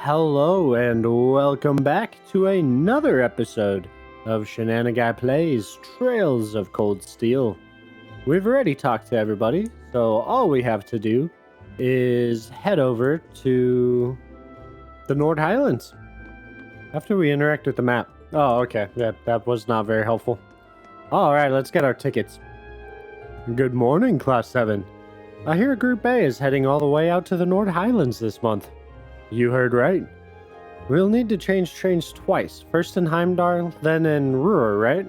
Hello and welcome back to another episode of Shenanaguy Plays Trails of Cold Steel. We've already talked to everybody, so all we have to do is head over to the North Highlands after we interact with the map. Oh, okay. That was not very helpful. Alright, let's get our tickets. Good morning, Class 7. I hear Group A is heading all the way out to the North Highlands this month. You heard right. We'll need to change trains twice. First in Heimdall, then in Ruhr, right?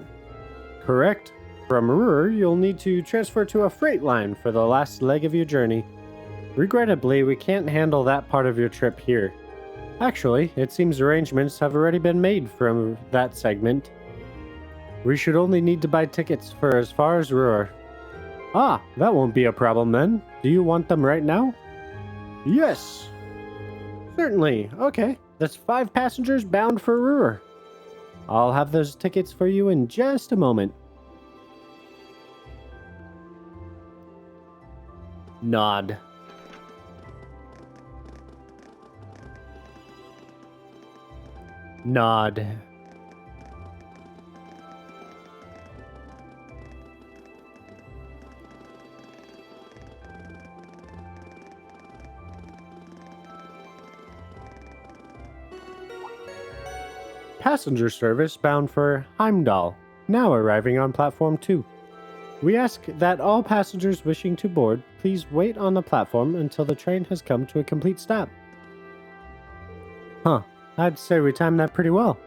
Correct. From Ruhr, you'll need to transfer to a freight line for the last leg of your journey. Regrettably, we can't handle that part of your trip here. Actually, it seems arrangements have already been made from that segment. We should only need to buy tickets for as far as Ruhr. Ah, that won't be a problem then. Do you want them right now? Yes! Certainly. Okay, that's 5 passengers bound for Ruhr. I'll have those tickets for you in just a moment. Nod. Nod. Passenger service bound for Heimdall, now arriving on platform 2. We ask that all passengers wishing to board please wait on the platform until the train has come to a complete stop. Huh, I'd say we timed that pretty well.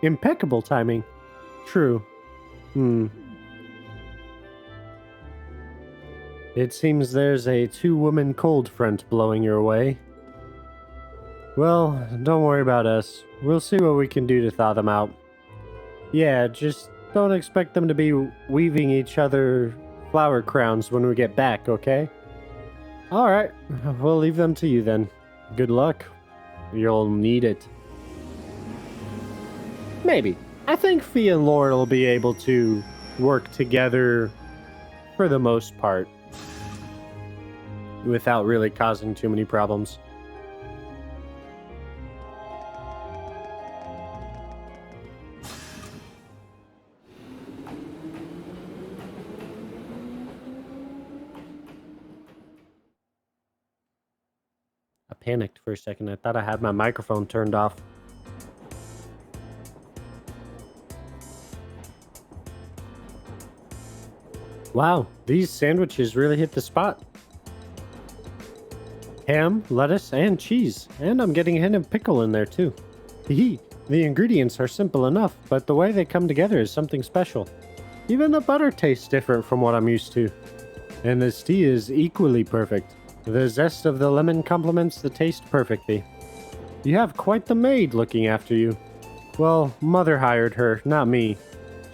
Impeccable timing. True. It seems there's a 2-woman cold front blowing your way. Well, don't worry about us. We'll see what we can do to thaw them out. Yeah, just don't expect them to be weaving each other flower crowns when we get back, okay? Alright, we'll leave them to you then. Good luck. You'll need it. Maybe. I think Fee and Lord will be able to work together for the most part without really causing too many problems. I panicked for a second. I thought I had my microphone turned off. Wow, these sandwiches really hit the spot. Ham, lettuce, and cheese. And I'm getting a hint of pickle in there too. The ingredients are simple enough, but the way they come together is something special. Even the butter tastes different from what I'm used to. And this tea is equally perfect. The zest of the lemon complements the taste perfectly. You have quite the maid looking after you. Well, Mother hired her, not me.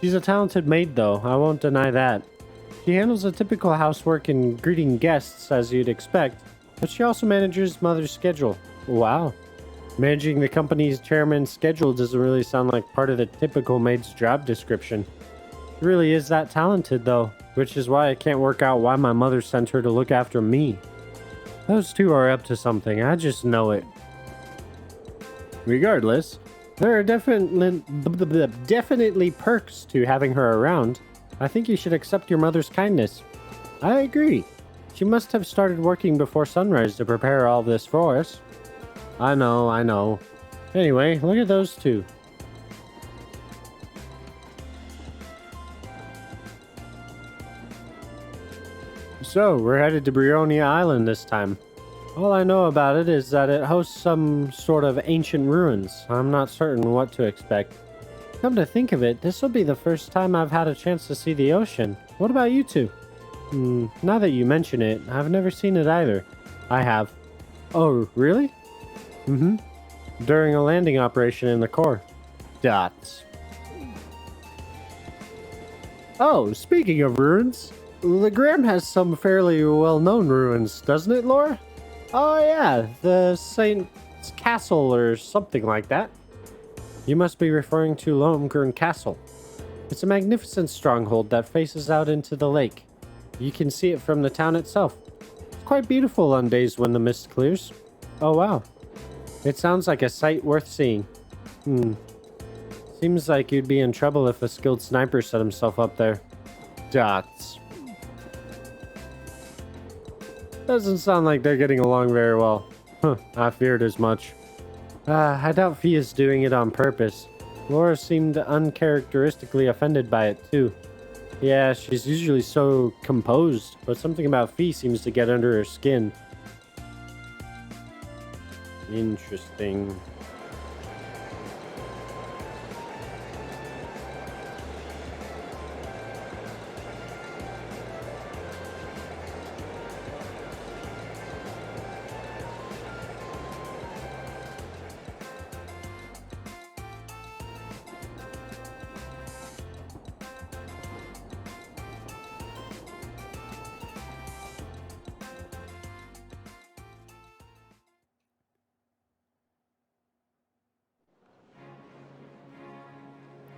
She's a talented maid though, I won't deny that. She handles the typical housework and greeting guests as you'd expect, but she also manages Mother's schedule. Wow. Managing the company's chairman's schedule doesn't really sound like part of the typical maid's job description. She really is that talented though, which is why I can't work out why my mother sent her to look after me. Those two are up to something, I just know it. Regardless, there are definitely perks to having her around. I think you should accept your mother's kindness. I agree. She must have started working before sunrise to prepare all this for us. I know. Anyway, look at those two. So, we're headed to Brionia Island this time. All I know about it is that it hosts some sort of ancient ruins. I'm not certain what to expect. Come to think of it, this will be the first time I've had a chance to see the ocean. What about you two? Now that you mention it, I've never seen it either. I have. Oh, really? During a landing operation in the core. Dots. Oh, speaking of ruins, Legram has some fairly well-known ruins, doesn't it, Laura? Oh yeah, the Saint's Castle or something like that. You must be referring to Lohengrin Castle. It's a magnificent stronghold that faces out into the lake. You can see it from the town itself. It's quite beautiful on days when the mist clears. Oh wow. It sounds like a sight worth seeing. Seems like you'd be in trouble if a skilled sniper set himself up there. Dots. Doesn't sound like they're getting along very well. I feared as much. I doubt Fee is doing it on purpose. Laura seemed uncharacteristically offended by it, too. Yeah, she's usually so composed, but something about Fee seems to get under her skin. Interesting.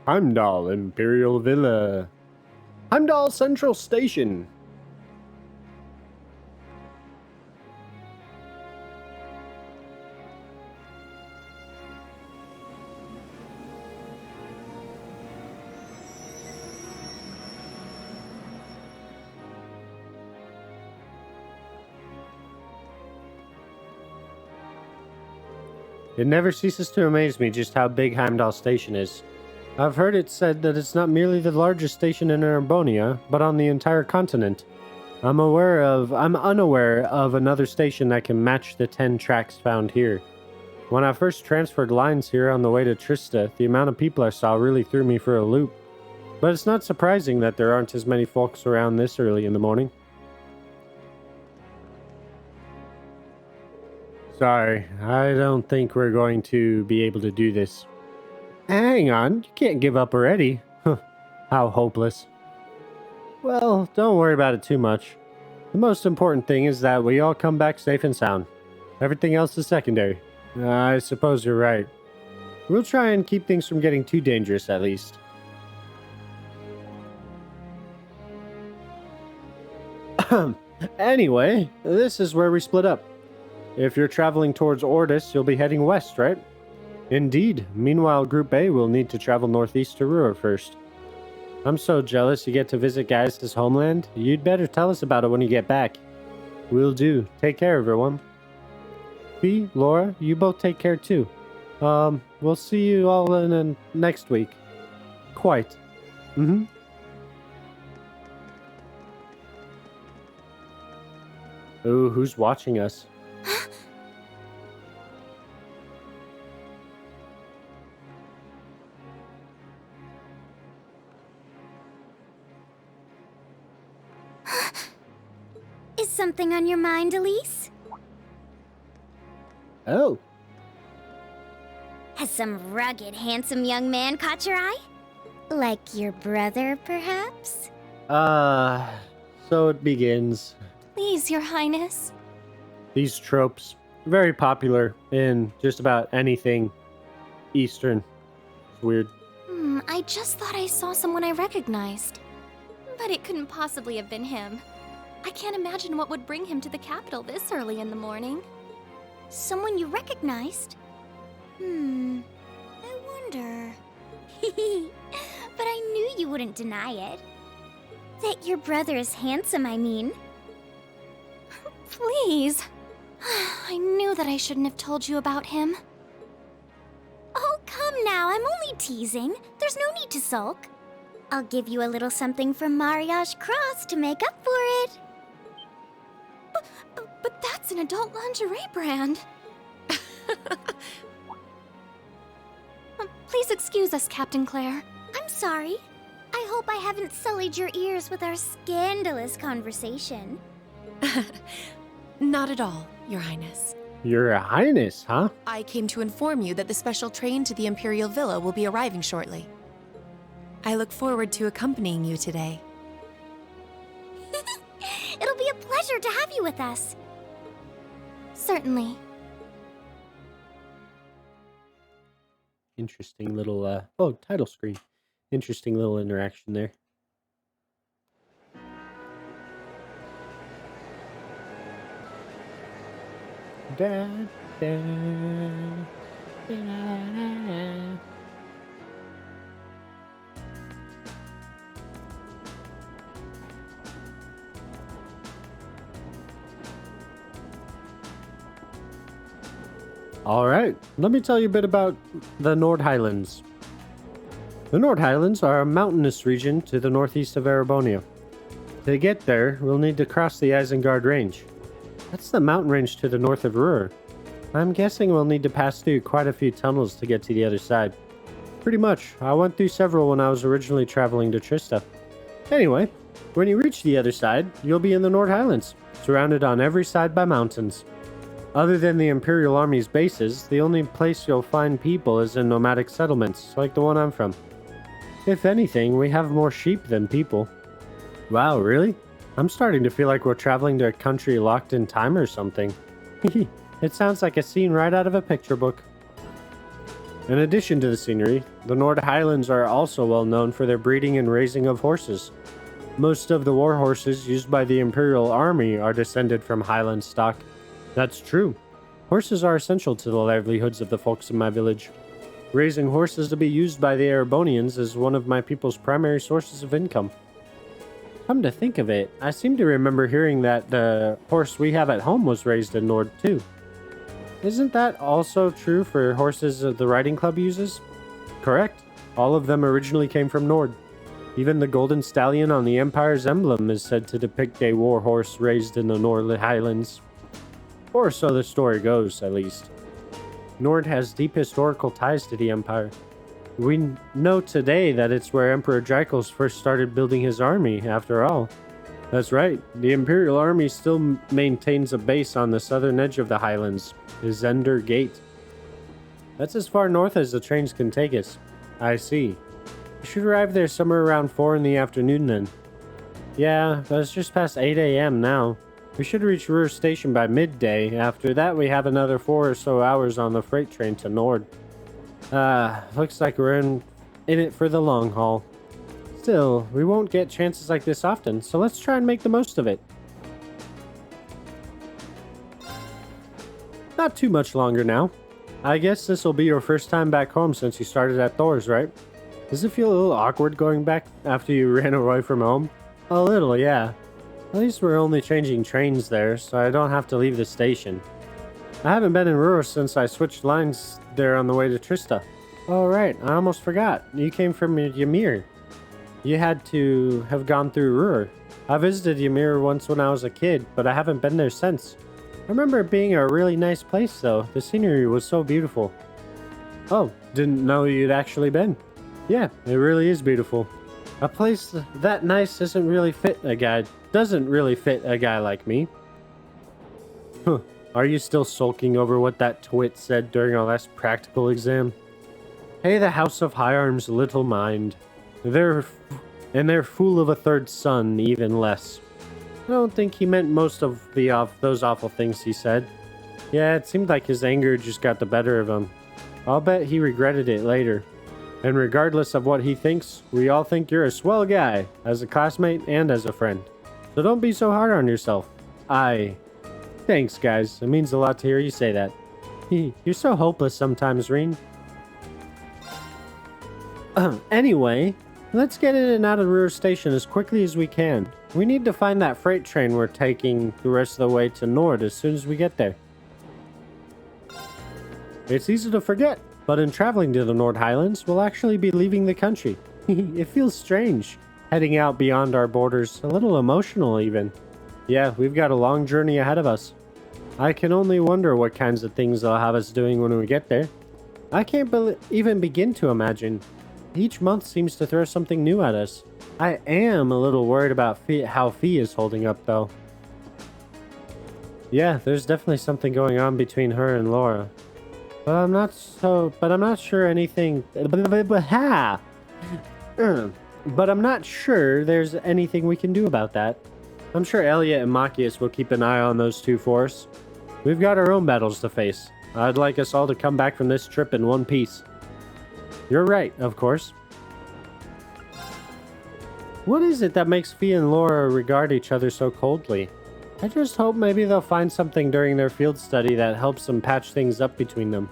Heimdall Imperial Villa. Heimdall Central Station. It never ceases to amaze me just how big Heimdall Station is. I've heard it said that it's not merely the largest station in Arbonia, but on the entire continent. I'm unaware of another station that can match the 10 tracks found here. When I first transferred lines here on the way to Trista, the amount of people I saw really threw me for a loop. But it's not surprising that there aren't as many folks around this early in the morning. Sorry, I don't think we're going to be able to do this. Hang on, you can't give up already. How hopeless. Well, don't worry about it too much. The most important thing is that we all come back safe and sound. Everything else is secondary. I suppose you're right. We'll try and keep things from getting too dangerous, at least. Anyway, this is where we split up. If you're traveling towards Ordis, you'll be heading west, right? Indeed. Meanwhile, Group A will need to travel northeast to Ruhr first. I'm so jealous you get to visit Gaius' homeland. You'd better tell us about it when you get back. Will do. Take care, everyone. Fee, Laura, you both take care too. We'll see you all in next week. Quite. Ooh, who's watching us? Is something on your mind, Elise? Oh. Has some rugged, handsome young man caught your eye? Like your brother, perhaps? So it begins. Please, Your Highness. These tropes, very popular in just about anything Eastern. It's weird. I just thought I saw someone I recognized. But it couldn't possibly have been him. I can't imagine what would bring him to the capital this early in the morning. Someone you recognized? I wonder. But I knew you wouldn't deny it. That your brother is handsome, I mean. Please. I knew that I shouldn't have told you about him. Oh, come now, I'm only teasing. There's no need to sulk. I'll give you a little something from Mariage Cross to make up for it. But that's an adult lingerie brand. Please excuse us, Captain Claire. I'm sorry. I hope I haven't sullied your ears with our scandalous conversation. Not at all, Your Highness. Your Highness, huh? I came to inform you that the special train to the Imperial Villa will be arriving shortly. I look forward to accompanying you today. It'll be a pleasure to have you with us. Certainly. Interesting little, title screen. Interesting little interaction there. Dad, Alright, let me tell you a bit about the Nord Highlands. The Nord Highlands are a mountainous region to the northeast of Erebonia. To get there, we'll need to cross the Isengard Range. That's the mountain range to the north of Ruhr. I'm guessing we'll need to pass through quite a few tunnels to get to the other side. Pretty much, I went through several when I was originally traveling to Trista. Anyway, when you reach the other side, you'll be in the Nord Highlands, surrounded on every side by mountains. Other than the Imperial Army's bases, the only place you'll find people is in nomadic settlements, like the one I'm from. If anything, we have more sheep than people. Wow, really? I'm starting to feel like we're traveling to a country locked in time or something. It sounds like a scene right out of a picture book. In addition to the scenery, the Nord Highlands are also well known for their breeding and raising of horses. Most of the war horses used by the Imperial Army are descended from Highland stock. That's true. Horses are essential to the livelihoods of the folks in my village. Raising horses to be used by the Erebonians is one of my people's primary sources of income. Come to think of it, I seem to remember hearing that the horse we have at home was raised in Nord too. Isn't that also true for horses the riding club uses? Correct. All of them originally came from Nord. Even the golden stallion on the Empire's emblem is said to depict a war horse raised in the Nord Highlands. Or so the story goes, at least. Nord has deep historical ties to the Empire. We know today that it's where Emperor Dracos first started building his army, after all. That's right, the Imperial Army still maintains a base on the southern edge of the Highlands, Zender Gate. That's as far north as the trains can take us. I see. We should arrive there somewhere around 4 in the afternoon then. Yeah, but it's just past 8 a.m. now. We should reach Ruhr Station by midday. After that, we have another 4 or so hours on the freight train to Nord. Looks like we're in it for the long haul. Still, we won't get chances like this often, so let's try and make the most of it. Not too much longer now. I guess this will be your first time back home since you started at Thor's, right? Does it feel a little awkward going back after you ran away from home? A little, yeah. At least we're only changing trains there, so I don't have to leave the station. I haven't been in Ruhr since I switched lines there on the way to Trista. Oh right, I almost forgot. You came from Ymir. You had to have gone through Ruhr. I visited Ymir once when I was a kid, but I haven't been there since. I remember it being a really nice place though. The scenery was so beautiful. Oh, didn't know you'd actually been. Yeah, it really is beautiful. A place that nice doesn't really fit a guy like me. Huh. Are you still sulking over what that twit said during our last practical exam? Hey, the House of High Arms little mind. They're fool of a third son, even less. I don't think he meant most of those awful things he said. Yeah, it seemed like his anger just got the better of him. I'll bet he regretted it later. And regardless of what he thinks, we all think you're a swell guy, as a classmate and as a friend. So don't be so hard on yourself. Thanks, guys. It means a lot to hear you say that. You're so hopeless sometimes, Reen. Anyway, let's get in and out of Ruhr Station as quickly as we can. We need to find that freight train we're taking the rest of the way to Nord as soon as we get there. It's easy to forget, but in traveling to the Nord Highlands, we'll actually be leaving the country. It feels strange, heading out beyond our borders, a little emotional even. Yeah, we've got a long journey ahead of us. I can only wonder what kinds of things they'll have us doing when we get there. I can't even begin to imagine. Each month seems to throw something new at us. I am a little worried about how Fee is holding up, though. Yeah, there's definitely something going on between her and Laura. But I'm not sure anything... But I'm not sure there's anything we can do about that. I'm sure Elliot and Machias will keep an eye on those two for us. We've got our own battles to face. I'd like us all to come back from this trip in one piece. You're right, of course. What is it that makes Fee and Laura regard each other so coldly? I just hope maybe they'll find something during their field study that helps them patch things up between them.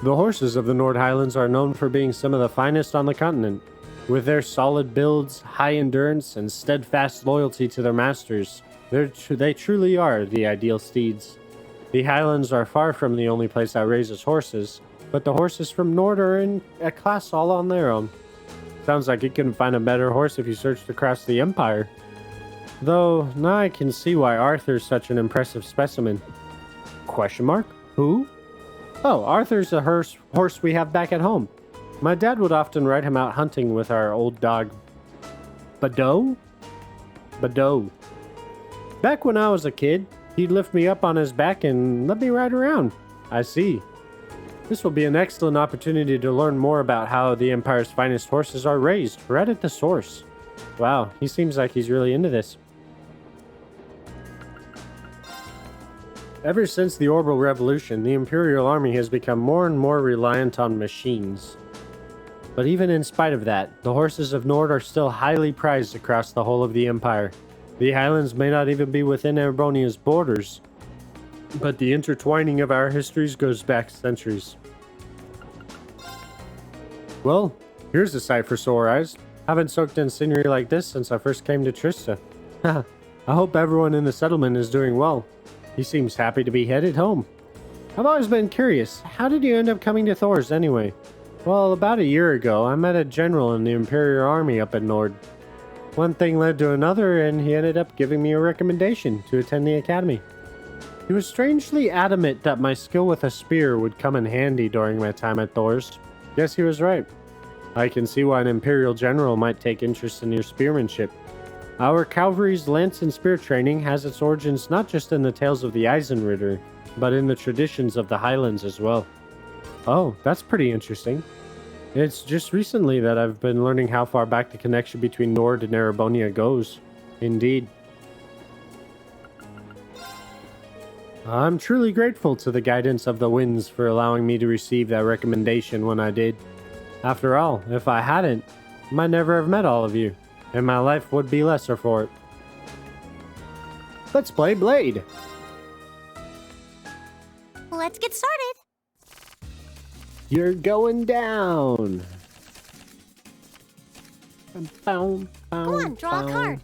The horses of the Nord Highlands are known for being some of the finest on the continent. With their solid builds, high endurance, and steadfast loyalty to their masters, they truly are the ideal steeds. The Highlands are far from the only place that raises horses, but the horses from Nord are in a class all on their own. Sounds like you couldn't find a better horse if you searched across the Empire. Though, now I can see why Arthur's such an impressive specimen. Question mark? Who? Oh, Arthur's a horse we have back at home. My dad would often ride him out hunting with our old dog, Badeau? Badeau. Back when I was a kid, he'd lift me up on his back and let me ride around. I see. This will be an excellent opportunity to learn more about how the Empire's finest horses are raised, right at the source. Wow, he seems like he's really into this. Ever since the Orbital Revolution, the Imperial Army has become more and more reliant on machines. But even in spite of that, the horses of Nord are still highly prized across the whole of the Empire. The Highlands may not even be within Erebonia's borders, but the intertwining of our histories goes back centuries. Well, here's a sight for sore eyes. Haven't soaked in scenery like this since I first came to Trista. I hope everyone in the settlement is doing well. He seems happy to be headed home. I've always been curious, how did you end up coming to Thor's anyway? Well, about a year ago, I met a general in the Imperial Army up in Nord. One thing led to another, and he ended up giving me a recommendation to attend the academy. He was strangely adamant that my skill with a spear would come in handy during my time at Thor's. Guess he was right. I can see why an Imperial general might take interest in your spearmanship. Our cavalry's lance and spear training has its origins not just in the tales of the Eisenritter, but in the traditions of the Highlands as well. Oh, that's pretty interesting. It's just recently that I've been learning how far back the connection between Nord and Erebonia goes. Indeed. I'm truly grateful to the guidance of the winds for allowing me to receive that recommendation when I did. After all, if I hadn't, I might never have met all of you, and my life would be lesser for it. Let's play Blade! Let's get started. You're going down! Go on, draw a card.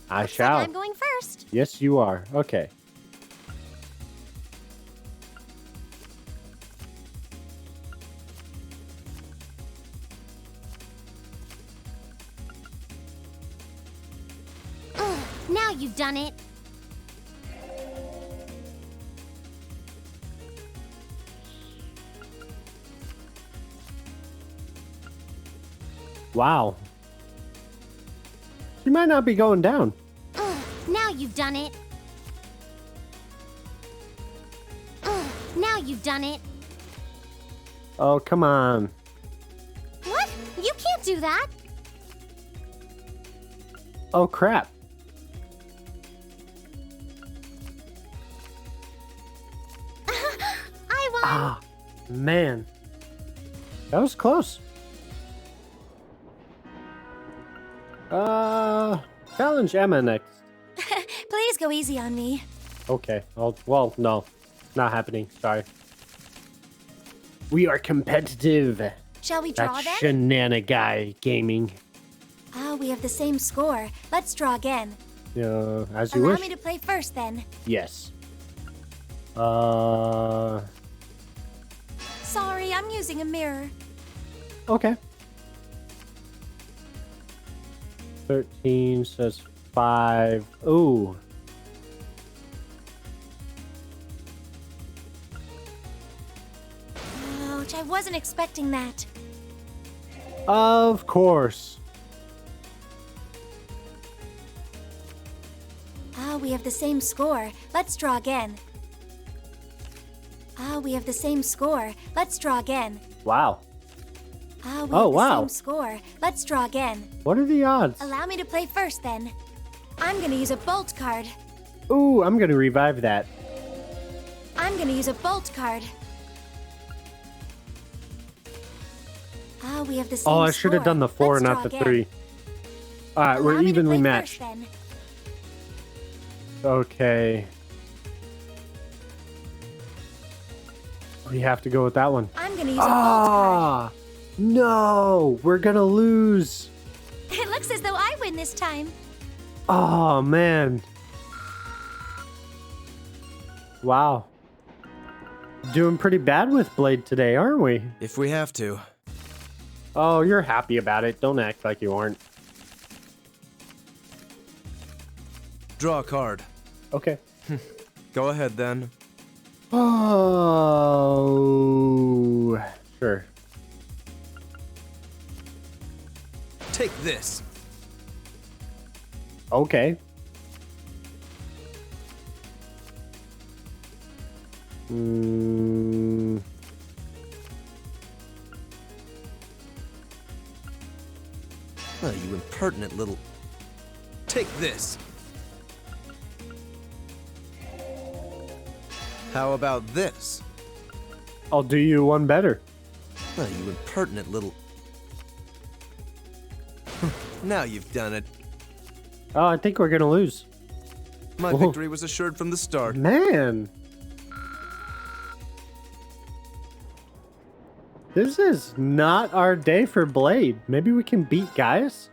I Looks shall. like I'm going first. Yes, you are. Okay. Now you've done it. Wow. You might not be going down. Now you've done it. Now you've done it. Oh, come on. What? You can't do that. Oh, crap. I won. Ah, man. That was close. Challenge Emma next. Please go easy on me. Okay. Well, no. Not happening. Sorry. We are competitive. Shall we draw That's then? Shenanaguy Gaming. Ah, we have the same score. Let's draw again. As you Allow wish. me to play first then. Yes. Sorry, I'm using a mirror. Okay. 13 says 5. Ooh. Ouch, I wasn't expecting that. Of course. Ah, we have the same score. Let's draw again. Ah, we have the same score. Let's draw again. Wow. Ah, we Oh, have the wow. same score. Let's draw again. What are the odds? Allow me to play first then. I'm gonna use a bolt card. Ooh, I'm gonna revive that. I'm gonna use a bolt card. Ah, we have the same Oh, I score. should have done the 4, Let's not draw the again. 3. Alright, Allow we're me to evenly play matched. first, then. Okay. We have to go with that one. I'm gonna use a bolt card. Ah! No! We're gonna lose! It looks as though I win this time. Oh, man. Wow. Doing pretty bad with Blade today, aren't we? If we have to. Oh, you're happy about it. Don't act like you aren't. Draw a card. Okay. Go ahead then. Oh, sure. Take this. Okay. Mm. Oh, you impertinent little... Take this. How about this? I'll do you one better. Oh, you impertinent little... Now you've done it. Oh, I think we're gonna lose. My Whoa. victory was assured from the start. Man. This is not our day for Blade. Maybe we can beat Gaius?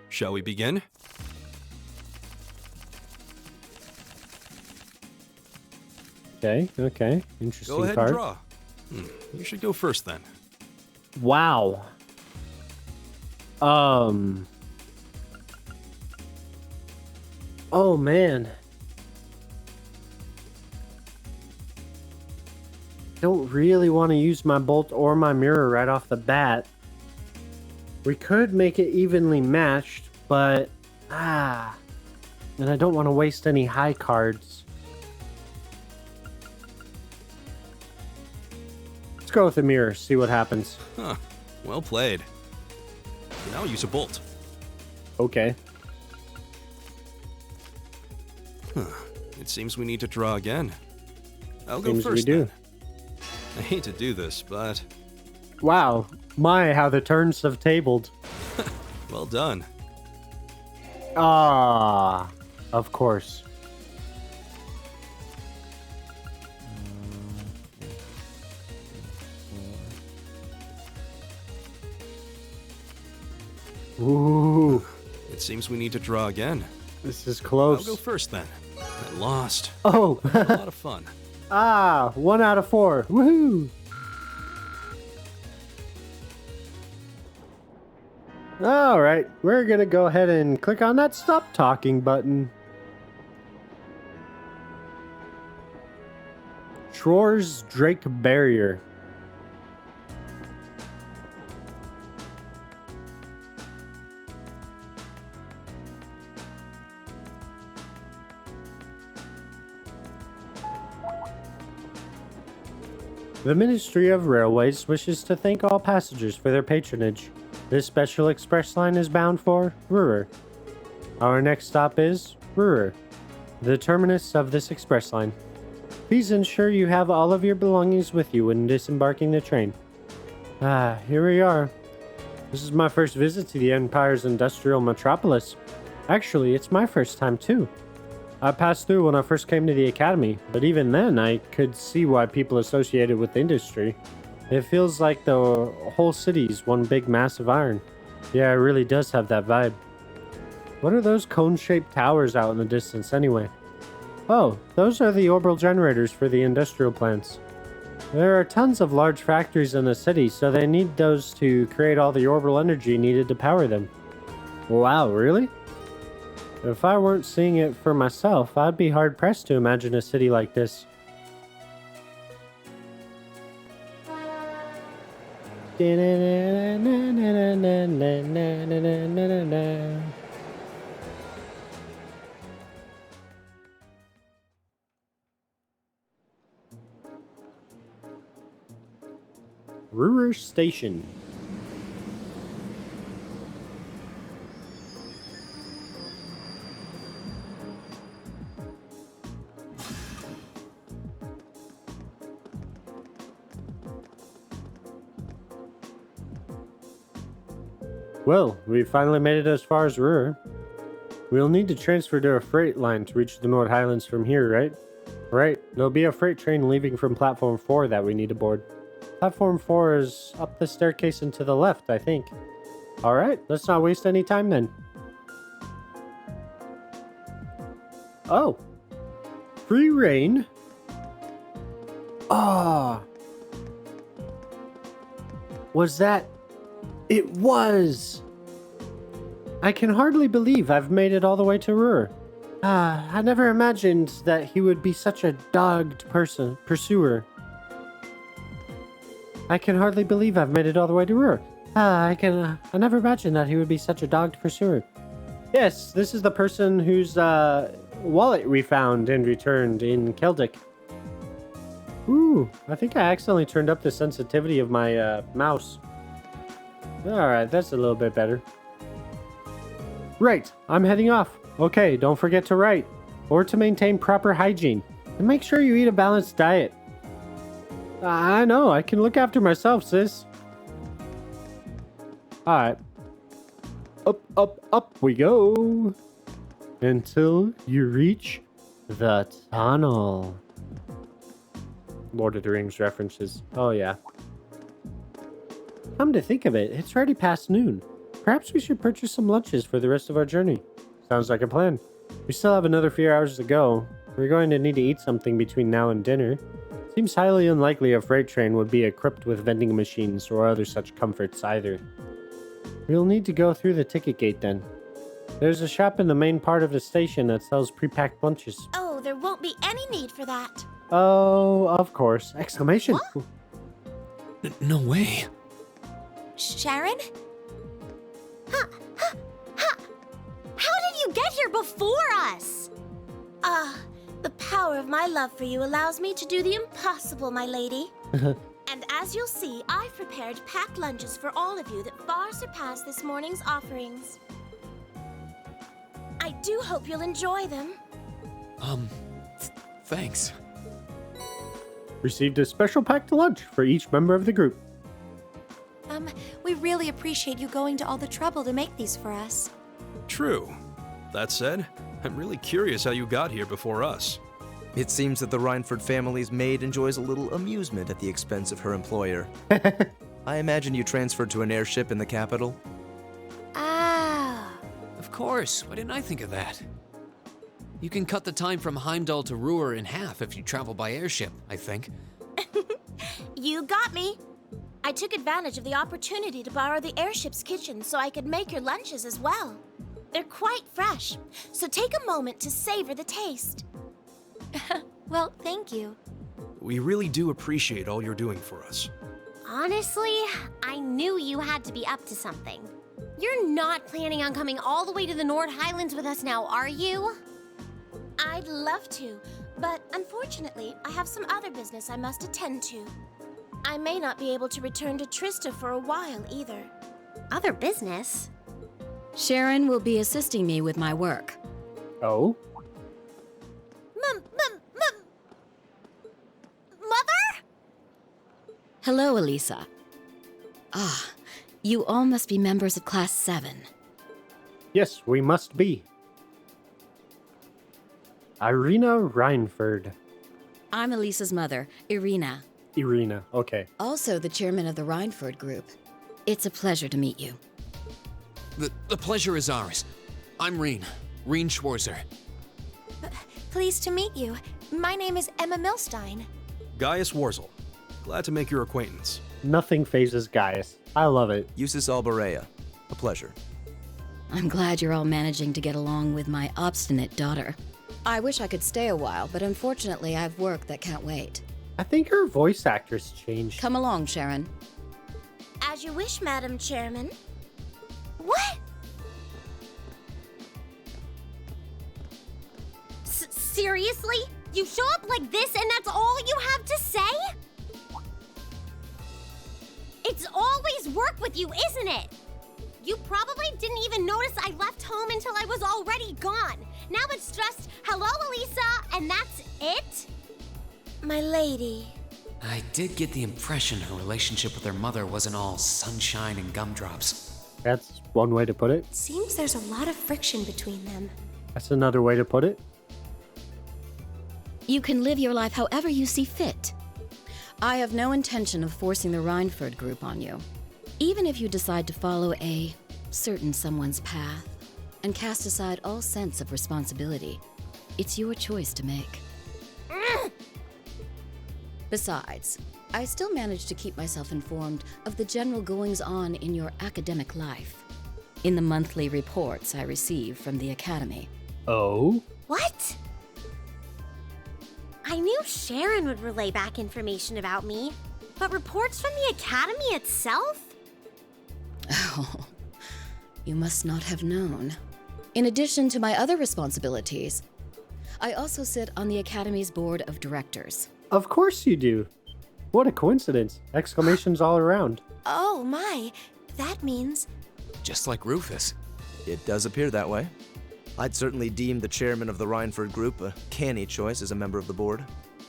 Shall we begin? Okay. Interesting Go ahead card. and draw. You should go first then. Wow. Oh, man. Don't really want to use my bolt or my mirror right off the bat. We could make it evenly matched, but... and I don't want to waste any high cards. Let's go with the mirror, see what happens. Huh. Well played. Now use a bolt. Okay. It seems we need to draw again. I'll Seems go we first do. then. I hate to do this, but Wow. My, how the turns have tabled. well done. Ah, of course. Ooh, It seems we need to draw again. this is I'll close. go first then. I lost. Oh, A lot of fun. 1 out of 4. Woohoo! All right, we're gonna go ahead and click on that stop talking button. Schroer's Drake Barrier. The Ministry of Railways wishes to thank all passengers for their patronage. This special express line is bound for Ruhr. Our next stop is Ruhr, the terminus of this express line. Please ensure you have all of your belongings with you when disembarking the train. Here we are. This is my first visit to the Empire's industrial metropolis. Actually, it's my first time too. I passed through when I first came to the academy, but even then I could see why people associated with the industry. It feels like the whole city's one big mass of iron. Yeah, it really does have that vibe. What are those cone-shaped towers out in the distance anyway? Oh, those are the orbital generators for the industrial plants. There are tons of large factories in the city, so they need those to create all the orbital energy needed to power them. Wow, really? If I weren't seeing it for myself, I'd be hard-pressed to imagine a city like this. Ruhr Station. Well, we finally made it as far as Ruhr. We'll need to transfer to a freight line to reach the North Highlands from here, right? Right. There'll be a freight train leaving from Platform 4 that we need to board. Platform 4 is up the staircase and to the left, I think. Alright, let's not waste any time then. Oh. Free reign. Ah. Was that... It was! I can hardly believe I've made it all the way to Ruhr. I never imagined that he would be such a dogged pursuer. I can hardly believe I've made it all the way to Ruhr. I never imagined that he would be such a dogged pursuer. Yes, this is the person whose wallet we found and returned in Celtic. Ooh, I think I accidentally turned up the sensitivity of my mouse. Alright, that's a little bit better. Right, I'm heading off. Okay, don't forget to write, or to maintain proper hygiene, and make sure you eat a balanced diet. I know, I can look after myself, sis. Alright. Up, up, up we go. Until you reach the tunnel. Lord of the Rings references. Oh, yeah. Come to think of it, it's already past noon. Perhaps we should purchase some lunches for the rest of our journey. Sounds like a plan. We still have another few hours to go. We're going to need to eat something between now and dinner. Seems highly unlikely a freight train would be equipped with vending machines or other such comforts either. We'll need to go through the ticket gate then. There's a shop in the main part of the station that sells pre-packed lunches. Oh, there won't be any need for that. Oh, of course. Exclamation. What? No way. Sharon? How did you get here before us? The power of my love for you allows me to do the impossible, my lady. And as you'll see, I've prepared packed lunches for all of you that far surpass this morning's offerings. I do hope you'll enjoy them. Thanks. Received a special packed lunch for each member of the group. We really appreciate you going to all the trouble to make these for us. True. That said, I'm really curious how you got here before us. It seems that the Rhineford family's maid enjoys a little amusement at the expense of her employer. I imagine you transferred to an airship in the capital? Ah. Of course, why didn't I think of that? You can cut the time from Heimdall to Ruhr in half if you travel by airship, I think. You got me. I took advantage of the opportunity to borrow the airship's kitchen so I could make your lunches as well. They're quite fresh, so take a moment to savor the taste. Well, thank you. We really do appreciate all you're doing for us. Honestly, I knew you had to be up to something. You're not planning on coming all the way to the North Highlands with us now, are you? I'd love to, but unfortunately, I have some other business I must attend to. I may not be able to return to Trista for a while either. Other business? Sharon will be assisting me with my work. Oh? Mother? Hello, Elisa. Ah, you all must be members of Class 7. Yes, we must be. Irina Rhineford. I'm Elisa's mother, Irina. Irina, okay. Also the chairman of the Rhineford Group. It's a pleasure to meet you. The pleasure is ours. I'm Reen Schwarzer. Pleased to meet you. My name is Emma Milstein. Gaius Warzel. Glad to make your acquaintance. Nothing phases Gaius. I love it. Eustace Alberea. A pleasure. I'm glad you're all managing to get along with my obstinate daughter. I wish I could stay a while, but unfortunately I have work that can't wait. I think her voice actress changed. Come along, Sharon. As you wish, Madam Chairman. What? Seriously? You show up like this and that's all you have to say? It's always work with you, isn't it? You probably didn't even notice I left home until I was already gone. Now it's just, hello, Elisa, and that's it? My lady. I did get the impression her relationship with her mother wasn't all sunshine and gumdrops. That's one way to put it. Seems there's a lot of friction between them. That's another way to put it. You can live your life however you see fit. I have no intention of forcing the Rhineford group on you. Even if you decide to follow a certain someone's path and cast aside all sense of responsibility, it's your choice to make. Besides, I still manage to keep myself informed of the general goings-on in your academic life, in the monthly reports I receive from the Academy. Oh? What? I knew Sharon would relay back information about me, but reports from the Academy itself? Oh, you must not have known. In addition to my other responsibilities, I also sit on the Academy's board of directors. Of course you do. What a coincidence. Exclamations all around. Oh my, that means... Just like Rufus. It does appear that way. I'd certainly deem the chairman of the Rhineford group a canny choice as a member of the board.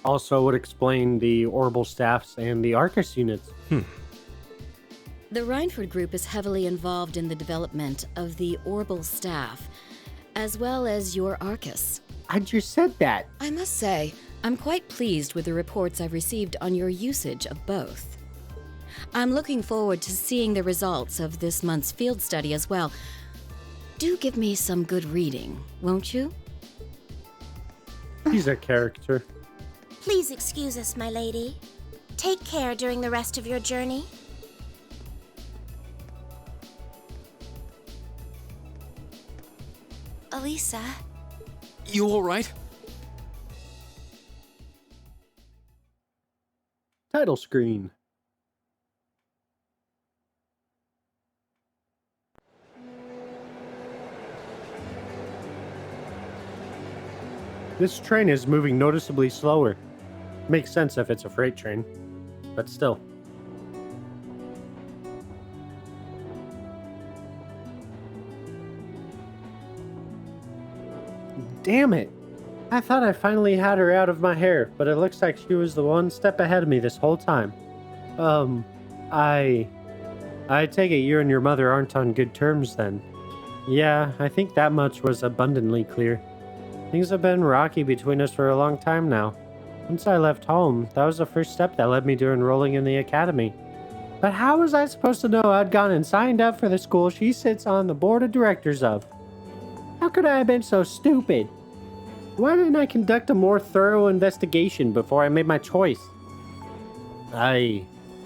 Also would explain the Orbital staffs and the Arcus units. The Rhineford group is heavily involved in the development of the Orbital staff, as well as your Arcus. I just said that. I must say, I'm quite pleased with the reports I've received on your usage of both. I'm looking forward to seeing the results of this month's field study as well. Do give me some good reading, won't you? He's a character. Please excuse us, my lady. Take care during the rest of your journey. Elisa. You all right? Title screen. This train is moving noticeably slower. Makes sense if it's a freight train, but still. Damn it! I thought I finally had her out of my hair, but it looks like she was the one step ahead of me this whole time. I take it you and your mother aren't on good terms then. Yeah, I think that much was abundantly clear. Things have been rocky between us for a long time now. Once I left home, that was the first step that led me to enrolling in the academy. But how was I supposed to know I'd gone and signed up for the school she sits on the board of directors of? How could I have been so stupid? Why didn't I conduct a more thorough investigation before I made my choice? I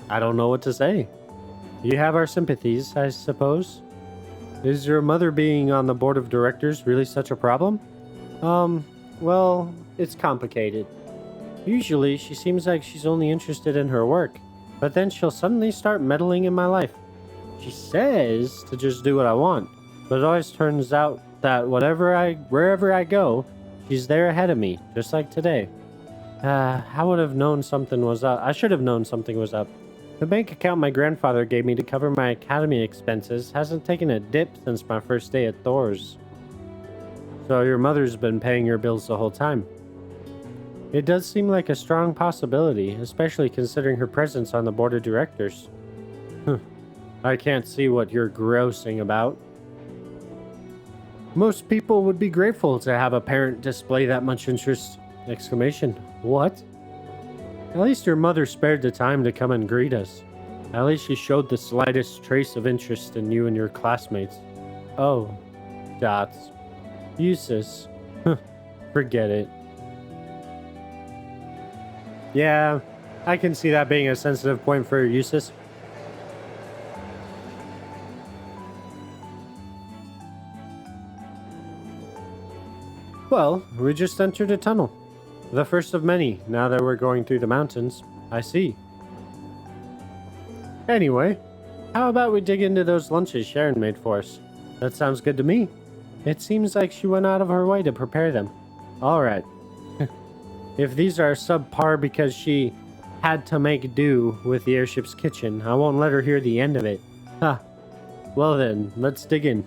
don't know what to say. You have our sympathies, I suppose. Is your mother being on the board of directors really such a problem? Well, it's complicated. Usually, she seems like she's only interested in her work, but then she'll suddenly start meddling in my life. She says to just do what I want, but it always turns out that wherever I go, she's there ahead of me, just like today. I would have known something was up. I should have known something was up. The bank account my grandfather gave me to cover my academy expenses hasn't taken a dip since my first day at Thor's. So your mother's been paying your bills the whole time. It does seem like a strong possibility, especially considering her presence on the board of directors. I can't see what you're grousing about. Most people would be grateful to have a parent display that much interest! Exclamation. What? At least your mother spared the time to come and greet us. At least she showed the slightest trace of interest in you and your classmates. Oh. Dots. Eustace. Forget it. Yeah, I can see that being a sensitive point for Eustace. Well, we just entered a tunnel. The first of many, now that we're going through the mountains. I see. Anyway, how about we dig into those lunches Sharon made for us? That sounds good to me. It seems like she went out of her way to prepare them. Alright. If these are subpar because she had to make do with the airship's kitchen, I won't let her hear the end of it. Huh. Well then, let's dig in.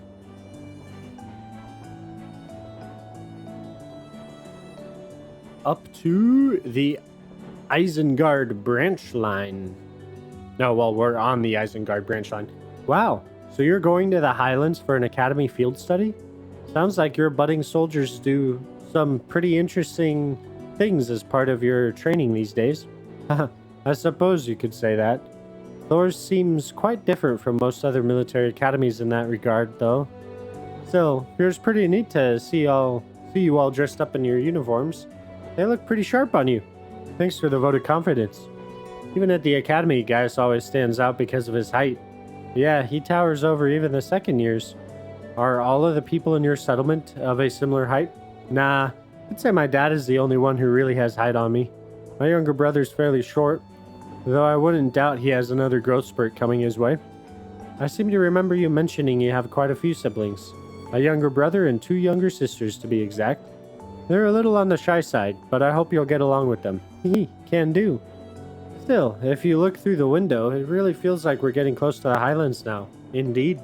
Up to the Isengard branch line. No, well, we're on the Isengard branch line. Wow, So you're going to the Highlands for an academy field study? Sounds like your budding soldiers do some pretty interesting things as part of your training these days. I suppose you could say that. Thor's seems quite different from most other military academies in that regard, though. Still, it's pretty neat to see you all dressed up in your uniforms. They look pretty sharp on you. Thanks for the vote of confidence. Even at the academy, Gaius always stands out because of his height. Yeah, he towers over even the second years. Are all of the people in your settlement of a similar height? Nah, I'd say my dad is the only one who really has height on me. My younger brother's fairly short, though I wouldn't doubt he has another growth spurt coming his way. I seem to remember you mentioning you have quite a few siblings. A younger brother and 2 younger sisters, to be exact. They're a little on the shy side, but I hope you'll get along with them. Can do. Still, if you look through the window, it really feels like we're getting close to the Highlands now. Indeed.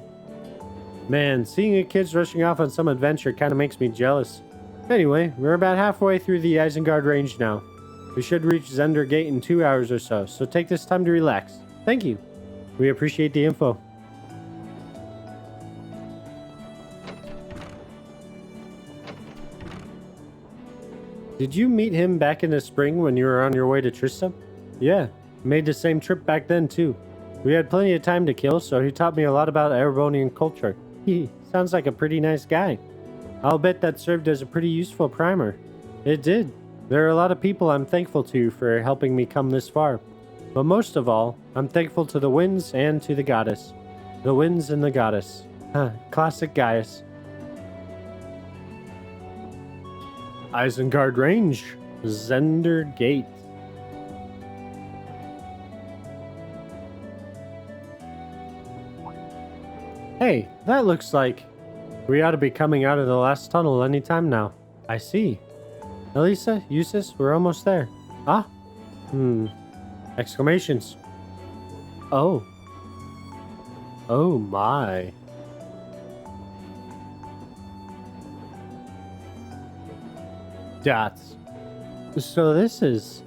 Man, seeing your kids rushing off on some adventure kind of makes me jealous. Anyway, we're about halfway through the Isengard range now. We should reach Zender Gate in 2 hours or so take this time to relax. Thank you. We appreciate the info. Did you meet him back in the spring when you were on your way to Tristram? Yeah, made the same trip back then too. We had plenty of time to kill, so he taught me a lot about Erebonian culture. He sounds like a pretty nice guy. I'll bet that served as a pretty useful primer. It did. There are a lot of people I'm thankful to for helping me come this far. But most of all, I'm thankful to the winds and to the goddess. The winds and the goddess. Classic Gaius. Isengard Range. Zender Gate. Hey, that looks like we ought to be coming out of the last tunnel anytime now. I see. Elisa, Eustace, we're almost there. Ah? Exclamations. Oh. Oh my. Dots. So this is...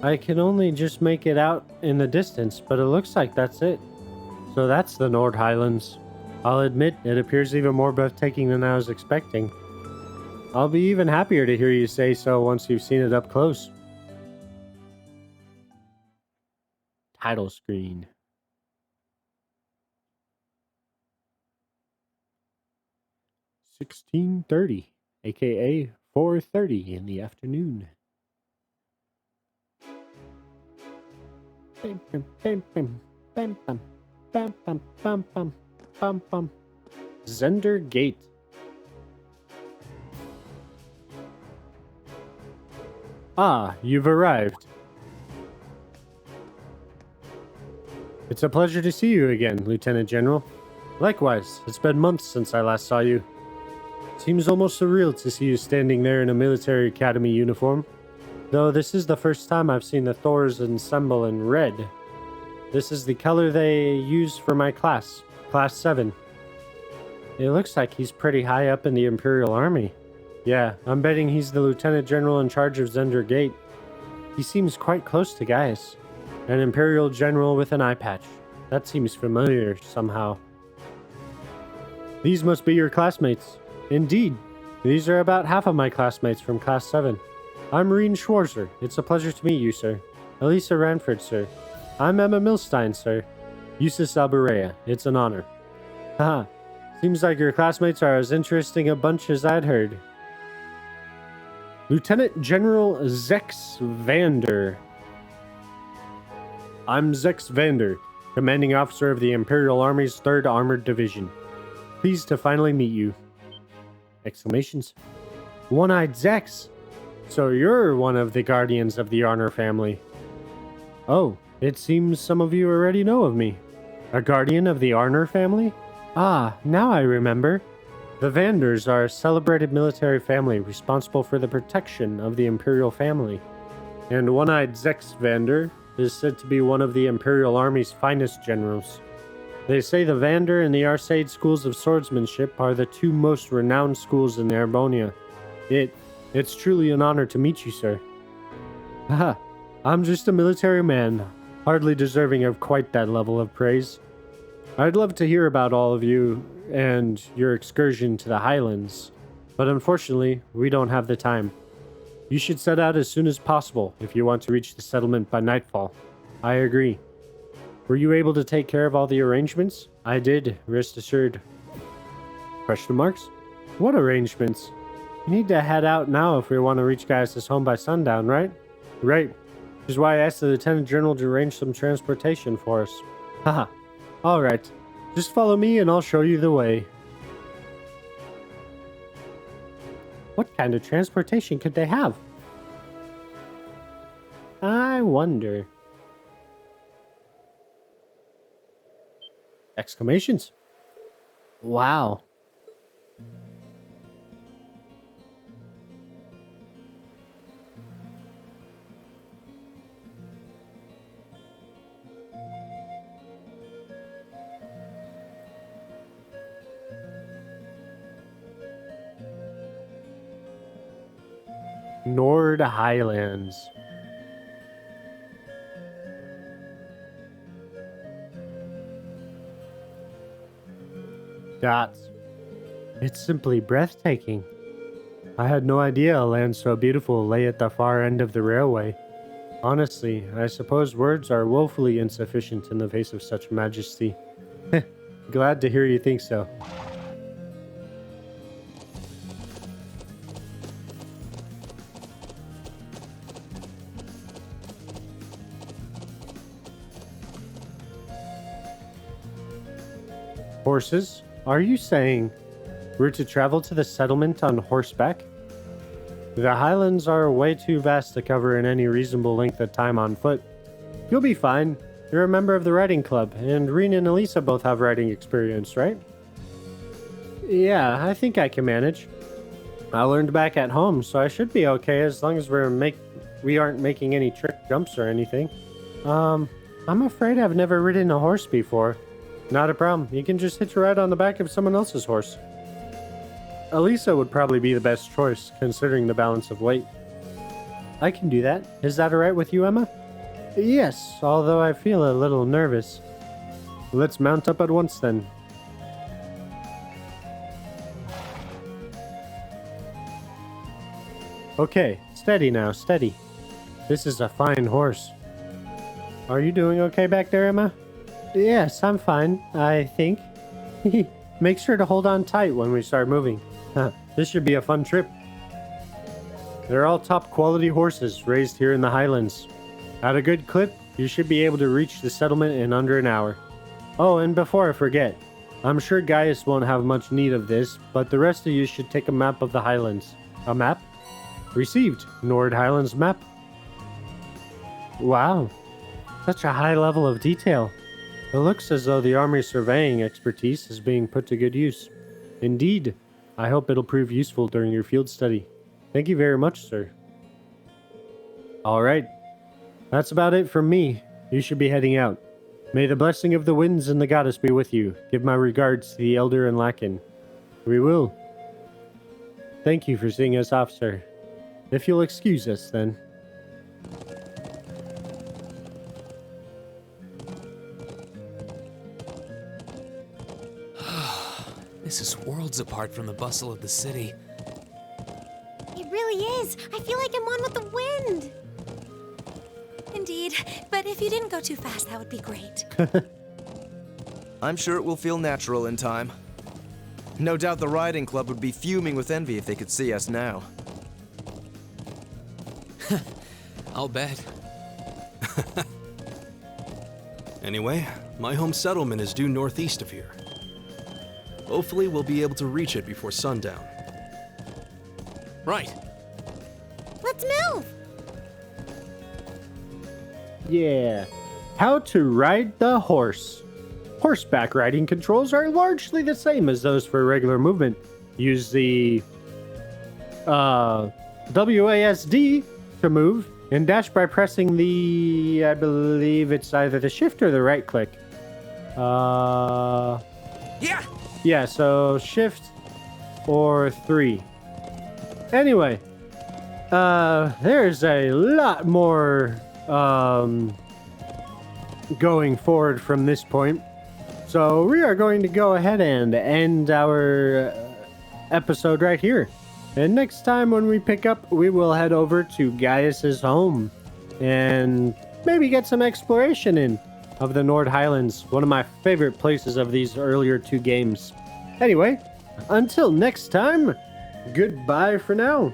I can only just make it out in the distance, but it looks like that's it. So that's the Nord Highlands. I'll admit, it appears even more breathtaking than I was expecting. I'll be even happier to hear you say so once you've seen it up close. Title screen. $16:30, aka 4:30 in the afternoon. Bam, bam, bam, bam, bam, bam, bam, bam, bam, bam, bam, bam. Zender Gate. Ah, you've arrived. It's a pleasure to see you again, Lieutenant General. Likewise, it's been months since I last saw you. Seems almost surreal to see you standing there in a military academy uniform. Though this is the first time I've seen the Thors assemble in red. This is the color they use for my class, Class 7. It looks like he's pretty high up in the Imperial Army. Yeah, I'm betting he's the Lieutenant General in charge of Zender Gate. He seems quite close to Gaius. An Imperial General with an eye patch. That seems familiar somehow. These must be your classmates. Indeed. These are about half of my classmates from Class 7. I'm Reen Schwarzer. It's a pleasure to meet you, sir. Elisa Ranford, sir. I'm Emma Milstein, sir. Eustace Alberea. It's an honor. Haha. Seems like your classmates are as interesting a bunch as I'd heard. Lieutenant General Zex Vander. I'm Zex Vander, commanding officer of the Imperial Army's 3rd Armored Division. Pleased to finally meet you. Exclamations. One-eyed Zex. So you're one of the guardians of the Arnor family. Oh, it seems some of you already know of me. A guardian of the Arnor family? Ah, now I remember. The Vanders are a celebrated military family responsible for the protection of the Imperial family. And One-Eyed Zex Vander is said to be one of the Imperial Army's finest generals. They say the Vander and the Arseid schools of swordsmanship are the 2 most renowned schools in Erebonia. It's truly an honor to meet you, sir. Haha, I'm just a military man, hardly deserving of quite that level of praise. I'd love to hear about all of you and your excursion to the Highlands, but unfortunately, we don't have the time. You should set out as soon as possible if you want to reach the settlement by nightfall. I agree. Were you able to take care of all the arrangements? I did, rest assured. Question marks? What arrangements? You need to head out now if we want to reach Gaius' home by sundown, right? Right. Which is why I asked the Lieutenant General to arrange some transportation for us. Haha. Alright. Just follow me and I'll show you the way. What kind of transportation could they have? I wonder. Exclamations. Wow. Nord Highlands. Dots. It's simply breathtaking. I had no idea a land so beautiful lay at the far end of the railway. Honestly, I suppose words are woefully insufficient in the face of such majesty. Glad to hear you think so. Horses? Are you saying we're to travel to the settlement on horseback? The Highlands are way too vast to cover in any reasonable length of time on foot. You'll be fine. You're a member of the riding club, and Reen and Elisa both have riding experience, right? Yeah, I think I can manage. I learned back at home, so I should be okay as long as we aren't making any trick jumps or anything. I'm afraid I've never ridden a horse before. Not a problem. You can just hitch a ride on the back of someone else's horse. Elisa would probably be the best choice, considering the balance of weight. I can do that. Is that alright with you, Emma? Yes, although I feel a little nervous. Let's mount up at once then. Okay, steady now, steady. This is a fine horse. Are you doing okay back there, Emma? Yes, I'm fine, I think. Make sure to hold on tight when we start moving. This should be a fun trip. They're all top quality horses raised here in the Highlands. At a good clip, you should be able to reach the settlement in under an hour. Oh, and before I forget, I'm sure Gaius won't have much need of this, but the rest of you should take a map of the Highlands. A map? Received. Nord Highlands map. Wow, such a high level of detail. It looks as though the army's surveying expertise is being put to good use. Indeed, I hope it'll prove useful during your field study. Thank you very much, sir. Alright, that's about it from me. You should be heading out. May the blessing of the winds and the goddess be with you. Give my regards to the elder and Lakin. We will. Thank you for seeing us off, sir. If you'll excuse us, then. This is worlds apart from the bustle of the city. It really is. I feel like I'm one with the wind. Indeed, but if you didn't go too fast, that would be great. I'm sure it will feel natural in time. No doubt the riding club would be fuming with envy if they could see us now. I'll bet. Anyway, my home settlement is due northeast of here. Hopefully we'll be able to reach it before sundown. Right. Let's move! Yeah. How to ride the horse. Horseback riding controls are largely the same as those for regular movement. Use the WASD to move and dash by pressing the, I believe it's either the shift or the right click. Yeah, so shift or 3. Anyway, there's a lot more going forward from this point. So we are going to go ahead and end our episode right here. And next time when we pick up, we will head over to Gaius's home and maybe get some exploration in of the Nord Highlands, one of my favorite places of these earlier 2 games. Anyway, until next time, goodbye for now.